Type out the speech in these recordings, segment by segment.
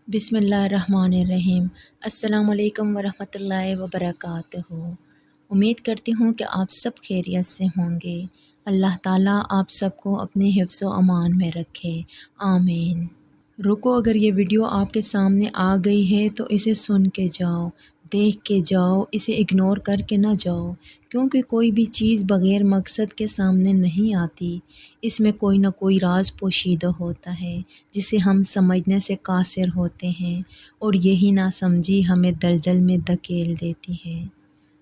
بسم اللہ الرحمن الرحیم۔ السلام علیکم ورحمۃ اللہ وبرکاتہ۔ امید کرتی ہوں کہ آپ سب خیریت سے ہوں گے۔ اللہ تعالیٰ آپ سب کو اپنے حفظ و امان میں رکھے، آمین۔ رکو، اگر یہ ویڈیو آپ کے سامنے آ گئی ہے تو اسے سن کے جاؤ، دیکھ کے جاؤ، اسے اگنور کر کے نہ جاؤ، کیونکہ کوئی بھی چیز بغیر مقصد کے سامنے نہیں آتی۔ اس میں کوئی نہ کوئی راز پوشیدہ ہوتا ہے جسے ہم سمجھنے سے قاصر ہوتے ہیں، اور یہی ناسمجھی ہمیں دلدل میں دھکیل دیتی ہے۔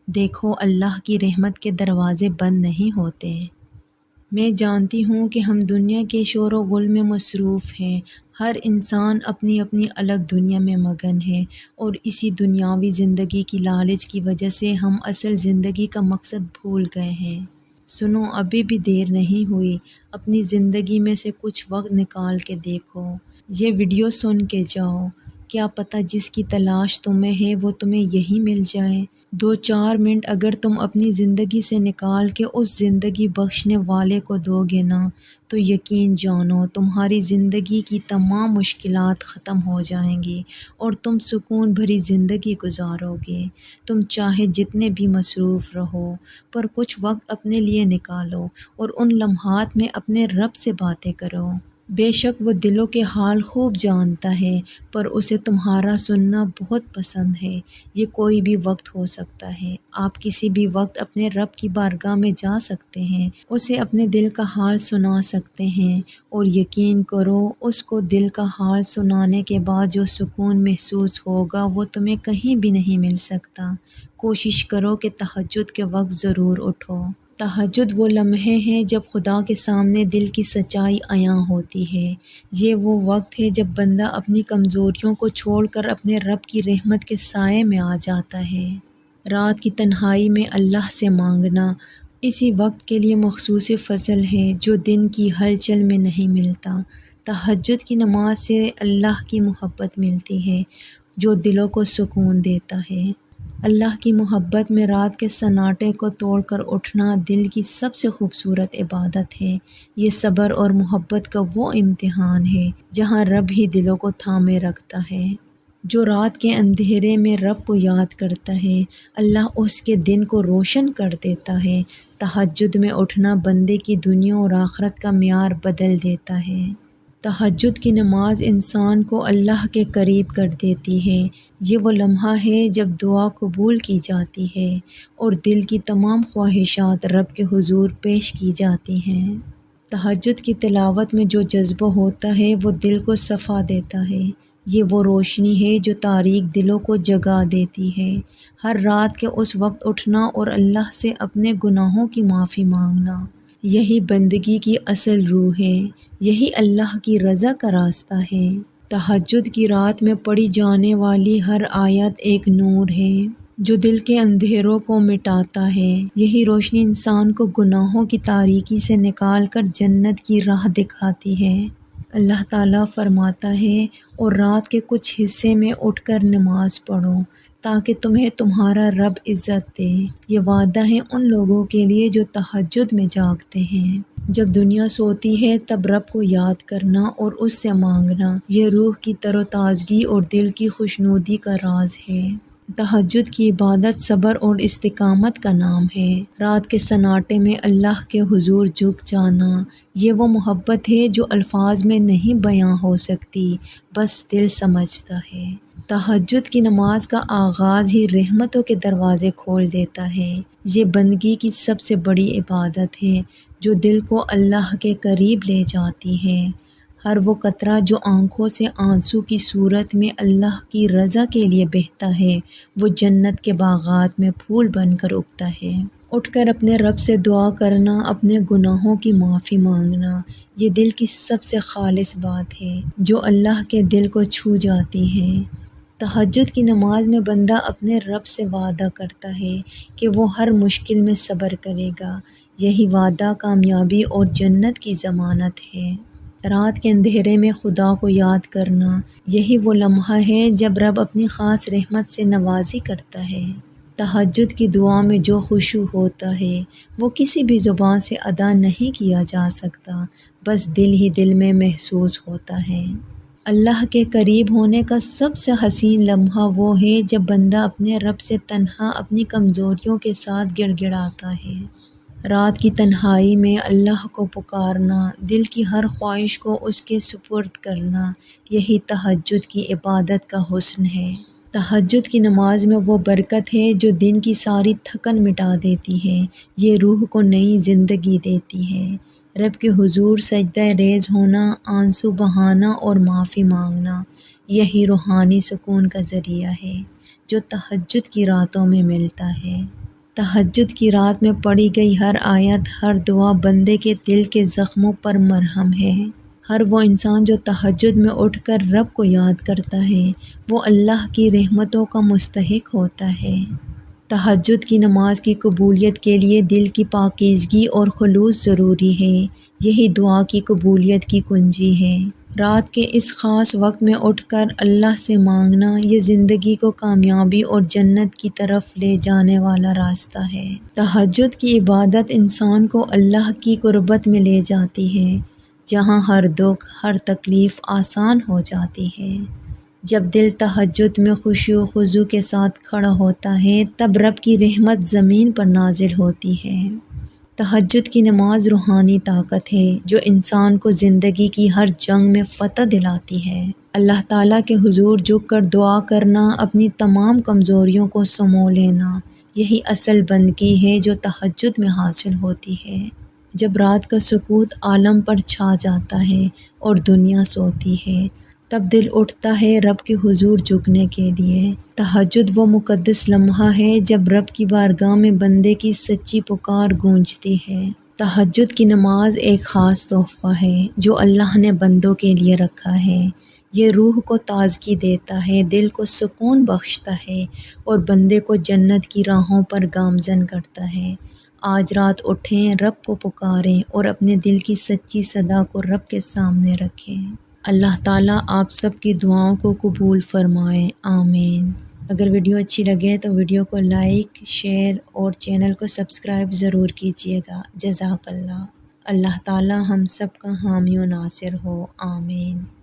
دیکھو، اللہ کی رحمت کے دروازے بند نہیں ہوتے۔ میں جانتی ہوں کہ ہم دنیا کے شور و غل میں مصروف ہیں، ہر انسان اپنی اپنی الگ دنیا میں مگن ہے، اور اسی دنیاوی زندگی کی لالچ کی وجہ سے ہم اصل زندگی کا مقصد بھول گئے ہیں۔ سنو، ابھی بھی دیر نہیں ہوئی، اپنی زندگی میں سے کچھ وقت نکال کے دیکھو، یہ ویڈیو سن کے جاؤ، کیا پتہ جس کی تلاش تمہیں ہے وہ تمہیں یہی مل جائے۔ 2-4 منٹ اگر تم اپنی زندگی سے نکال کے اس زندگی بخشنے والے کو دو گے نا، تو یقین جانو تمہاری زندگی کی تمام مشکلات ختم ہو جائیں گی اور تم سکون بھری زندگی گزارو گے۔ تم چاہے جتنے بھی مصروف رہو، پر کچھ وقت اپنے لیے نکالو اور ان لمحات میں اپنے رب سے باتیں کرو۔ بے شک وہ دلوں کے حال خوب جانتا ہے، پر اسے تمہارا سننا بہت پسند ہے۔ یہ کوئی بھی وقت ہو سکتا ہے، آپ کسی بھی وقت اپنے رب کی بارگاہ میں جا سکتے ہیں، اسے اپنے دل کا حال سنا سکتے ہیں، اور یقین کرو اس کو دل کا حال سنانے کے بعد جو سکون محسوس ہوگا وہ تمہیں کہیں بھی نہیں مل سکتا۔ کوشش کرو کہ تہجد کے وقت ضرور اٹھو۔ تہجد وہ لمحے ہیں جب خدا کے سامنے دل کی سچائی عیاں ہوتی ہے۔ یہ وہ وقت ہے جب بندہ اپنی کمزوریوں کو چھوڑ کر اپنے رب کی رحمت کے سائے میں آ جاتا ہے۔ رات کی تنہائی میں اللہ سے مانگنا اسی وقت کے لیے مخصوص فضل ہے جو دن کی ہلچل میں نہیں ملتا۔ تہجد کی نماز سے اللہ کی محبت ملتی ہے جو دلوں کو سکون دیتا ہے۔ اللہ کی محبت میں رات کے سناٹے کو توڑ کر اٹھنا دل کی سب سے خوبصورت عبادت ہے۔ یہ صبر اور محبت کا وہ امتحان ہے جہاں رب ہی دلوں کو تھامے رکھتا ہے۔ جو رات کے اندھیرے میں رب کو یاد کرتا ہے، اللہ اس کے دن کو روشن کر دیتا ہے۔ تہجد میں اٹھنا بندے کی دنیا اور آخرت کا معیار بدل دیتا ہے۔ تہجد کی نماز انسان کو اللہ کے قریب کر دیتی ہے۔ یہ وہ لمحہ ہے جب دعا قبول کی جاتی ہے اور دل کی تمام خواہشات رب کے حضور پیش کی جاتی ہیں۔ تہجد کی تلاوت میں جو جذبہ ہوتا ہے وہ دل کو صفا دیتا ہے۔ یہ وہ روشنی ہے جو تاریک دلوں کو جگا دیتی ہے۔ ہر رات کے اس وقت اٹھنا اور اللہ سے اپنے گناہوں کی معافی مانگنا، یہی بندگی کی اصل روح ہے، یہی اللہ کی رضا کا راستہ ہے۔ تہجد کی رات میں پڑھی جانے والی ہر آیت ایک نور ہے جو دل کے اندھیروں کو مٹاتا ہے۔ یہی روشنی انسان کو گناہوں کی تاریکی سے نکال کر جنت کی راہ دکھاتی ہے۔ اللہ تعالیٰ فرماتا ہے، اور رات کے کچھ حصے میں اٹھ کر نماز پڑھو تاکہ تمہیں تمہارا رب عزت دے۔ یہ وعدہ ہے ان لوگوں کے لیے جو تہجد میں جاگتے ہیں۔ جب دنیا سوتی ہے تب رب کو یاد کرنا اور اس سے مانگنا، یہ روح کی تر و تازگی اور دل کی خوشنودی کا راز ہے۔ تہجد کی عبادت صبر اور استقامت کا نام ہے۔ رات کے سناٹے میں اللہ کے حضور جھک جانا، یہ وہ محبت ہے جو الفاظ میں نہیں بیان ہو سکتی، بس دل سمجھتا ہے۔ تہجد کی نماز کا آغاز ہی رحمتوں کے دروازے کھول دیتا ہے۔ یہ بندگی کی سب سے بڑی عبادت ہے جو دل کو اللہ کے قریب لے جاتی ہے۔ ہر وہ قطرہ جو آنکھوں سے آنسو کی صورت میں اللہ کی رضا کے لیے بہتا ہے، وہ جنت کے باغات میں پھول بن کر اگتا ہے۔ اٹھ کر اپنے رب سے دعا کرنا، اپنے گناہوں کی معافی مانگنا، یہ دل کی سب سے خالص بات ہے جو اللہ کے دل کو چھو جاتی ہے۔ تہجد کی نماز میں بندہ اپنے رب سے وعدہ کرتا ہے کہ وہ ہر مشکل میں صبر کرے گا۔ یہی وعدہ کامیابی اور جنت کی ضمانت ہے۔ رات کے اندھیرے میں خدا کو یاد کرنا، یہی وہ لمحہ ہے جب رب اپنی خاص رحمت سے نوازی کرتا ہے۔ تہجد کی دعا میں جو خشوع ہوتا ہے وہ کسی بھی زبان سے ادا نہیں کیا جا سکتا، بس دل ہی دل میں محسوس ہوتا ہے۔ اللہ کے قریب ہونے کا سب سے حسین لمحہ وہ ہے جب بندہ اپنے رب سے تنہا اپنی کمزوریوں کے ساتھ گڑ گڑاتا ہے۔ رات کی تنہائی میں اللہ کو پکارنا، دل کی ہر خواہش کو اس کے سپرد کرنا، یہی تہجد کی عبادت کا حسن ہے۔ تہجد کی نماز میں وہ برکت ہے جو دن کی ساری تھکن مٹا دیتی ہے، یہ روح کو نئی زندگی دیتی ہے۔ رب کے حضور سجدہ ریز ہونا، آنسو بہانا اور معافی مانگنا، یہی روحانی سکون کا ذریعہ ہے جو تہجد کی راتوں میں ملتا ہے۔ تہجد کی رات میں پڑھی گئی ہر آیت، ہر دعا بندے کے دل کے زخموں پر مرہم ہے۔ ہر وہ انسان جو تہجد میں اٹھ کر رب کو یاد کرتا ہے، وہ اللہ کی رحمتوں کا مستحق ہوتا ہے۔ تہجد کی نماز کی قبولیت کے لیے دل کی پاکیزگی اور خلوص ضروری ہے، یہی دعا کی قبولیت کی کنجی ہے۔ رات کے اس خاص وقت میں اٹھ کر اللہ سے مانگنا، یہ زندگی کو کامیابی اور جنت کی طرف لے جانے والا راستہ ہے۔ تہجد کی عبادت انسان کو اللہ کی قربت میں لے جاتی ہے، جہاں ہر دکھ، ہر تکلیف آسان ہو جاتی ہے۔ جب دل تہجد میں خشوع و خضوع کے ساتھ کھڑا ہوتا ہے، تب رب کی رحمت زمین پر نازل ہوتی ہے۔ تہجد کی نماز روحانی طاقت ہے جو انسان کو زندگی کی ہر جنگ میں فتح دلاتی ہے۔ اللہ تعالیٰ کے حضور جھک کر دعا کرنا، اپنی تمام کمزوریوں کو سمو لینا، یہی اصل بندگی ہے جو تہجد میں حاصل ہوتی ہے۔ جب رات کا سکوت عالم پر چھا جاتا ہے اور دنیا سوتی ہے، تب دل اٹھتا ہے رب کے حضور جھکنے کے لیے۔ تہجد وہ مقدس لمحہ ہے جب رب کی بارگاہ میں بندے کی سچی پکار گونجتی ہے۔ تہجد کی نماز ایک خاص تحفہ ہے جو اللہ نے بندوں کے لیے رکھا ہے۔ یہ روح کو تازگی دیتا ہے، دل کو سکون بخشتا ہے اور بندے کو جنت کی راہوں پر گامزن کرتا ہے۔ آج رات اٹھیں، رب کو پکاریں اور اپنے دل کی سچی صدا کو رب کے سامنے رکھیں۔ اللہ تعالیٰ آپ سب کی دعاؤں کو قبول فرمائے، آمین۔ اگر ویڈیو اچھی لگے تو ویڈیو کو لائک، شیئر اور چینل کو سبسکرائب ضرور کیجیے گا۔ جزاک اللہ۔ اللہ تعالیٰ ہم سب کا حامی و ناصر ہو، آمین۔